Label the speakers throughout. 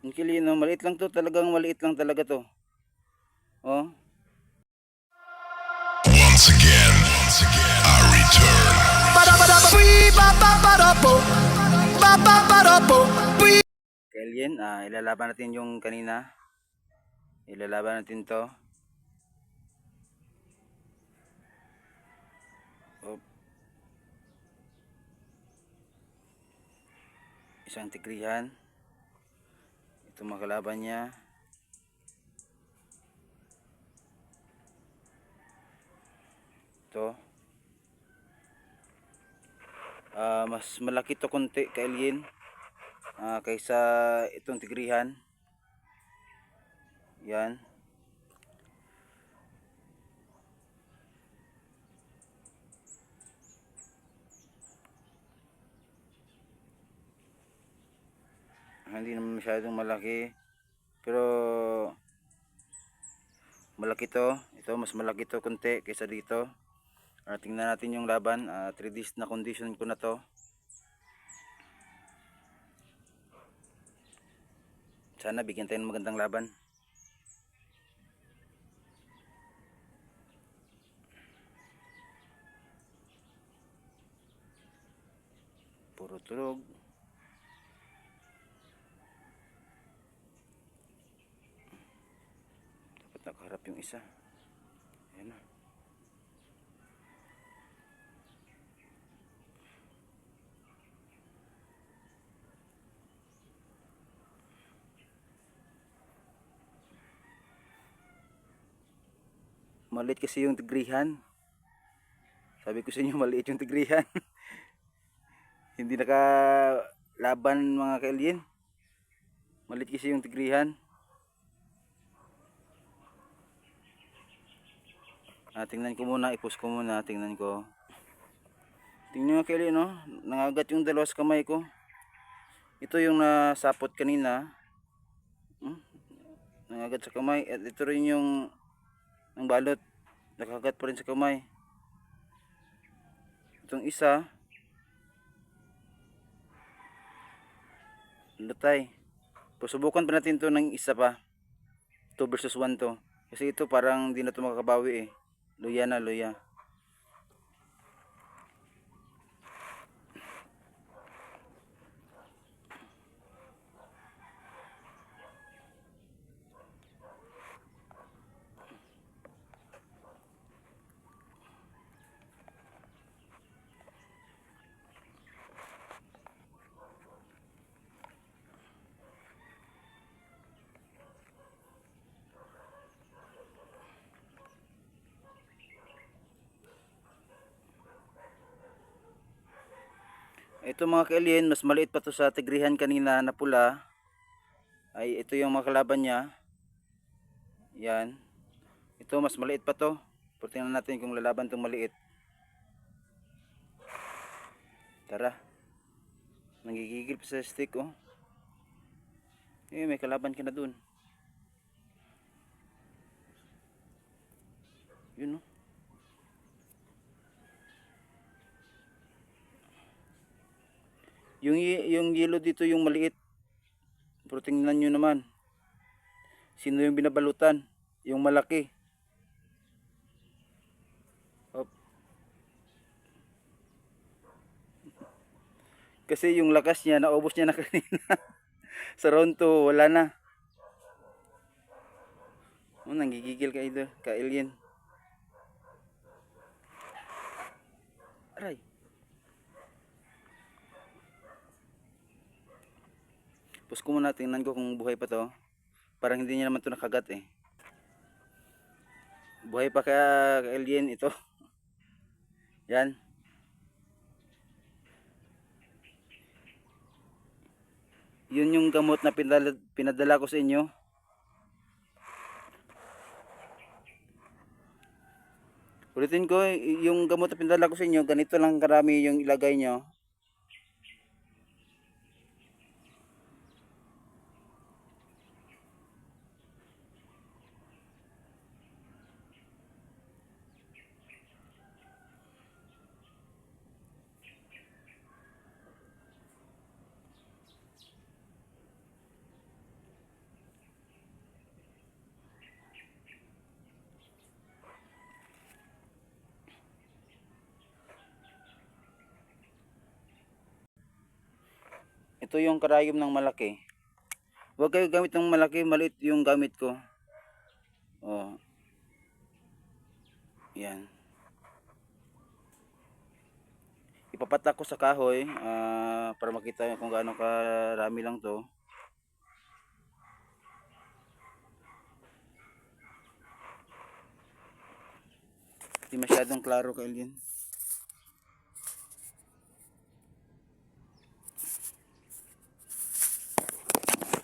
Speaker 1: Ang kili, no? Maliit lang to, talagang maliit lang talaga to. Oh.
Speaker 2: Once again, I return.
Speaker 1: Alien, ilalaban natin yung kanina. Ilalaban natin to. Oh. Isang tigrihan. Ito makalaban niya. Ito. Mas malaki to konti ka alien. Kaysa itong tigrihan. Yan. Hindi naman masyadong malaki, pero malaki to. Ito mas malaki to konti kaysa dito. Tingnan natin yung laban. 3 days na condition ko na to. Sana bigyan tayo ng magandang laban. Puro tulog. Dapat nakaharap yung isa. Ayan na. Maliit kasi yung tigrihan. Sabi ko sa inyo, maliit yung tigrihan. Hindi nakalaban mga ka-alien. Maliit kasi yung tigrihan. Tingnan ko muna, i-post ko muna, tingnan ko. Tingnan nyo ka-alien, no? Nangagat yung dalawa sa kamay ko. Ito yung nasapot kanina. Nangagat sa kamay. At ito rin yung ang balot. Nakagat pa rin sa kamay. Itong isa, lutay. Subukan pa natin to ng isa pa. 2 versus 1 to. Kasi ito parang hindi na to makakabawi eh. Luya na, luya. Ito mga ka-alien, mas maliit pa to sa tigrihan kanina na pula. Ay ito yung mga kalaban niya. Yan. Ito mas maliit pa to. Pero tingnan natin kung lalaban tong maliit. Tara. Nangigigil pa sa stick oh. May kalaban ka na dun. Yun oh. Yung yellow dito yung maliit. Pero tingnan nyo naman. Sino yung binabalutan? Yung malaki. Op. Kasi yung lakas niya, naubos niya na kanina. Sa round 2, wala na. Nanggigigil ka ito, ka-alien. Aray. Pus ko muna, tingnan ko kung buhay pa to. Parang hindi niya naman to nakagat eh. Buhay pa kaya ka-alien ito. Yan. Yun yung gamot na pinadala ko sa inyo. Ulitin ko, yung gamot na pinadala ko sa inyo, ganito lang karami yung ilagay nyo. Ito yung karayom ng malaki. Huwag kayo gamit ng malaki, maliit yung gamit ko. Oh. Yan. Ipapatak ko sa kahoy para makita kung gaano karami lang to. Hindi masyadong klaro ka, Elgin.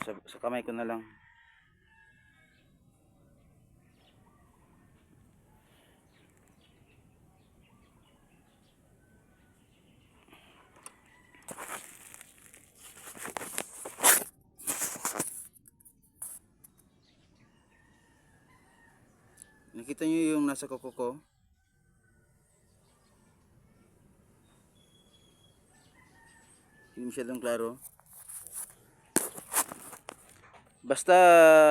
Speaker 1: Sa kamay ko na lang. Nakita nyo yung nasa kuko ko? Hindi masyadong klaro. Basta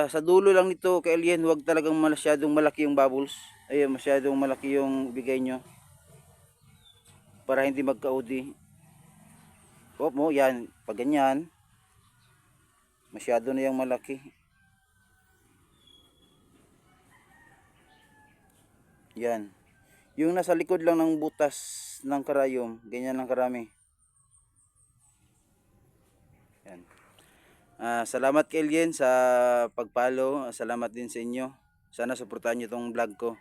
Speaker 1: sa dulo lang nito kay Alien, huwag talagang masyadong malaki yung bubbles. Ayun, masyadong malaki yung bigay nyo. Para hindi magka-OD. Pop mo, yan. Pag ganyan, masyado na yung malaki. Yan. Yung nasa likod lang ng butas ng karayom, ganyan lang karami. Yan. Salamat kay Alien sa pag-follow. Salamat din sa inyo. Sana suportahan nyo itong vlog ko.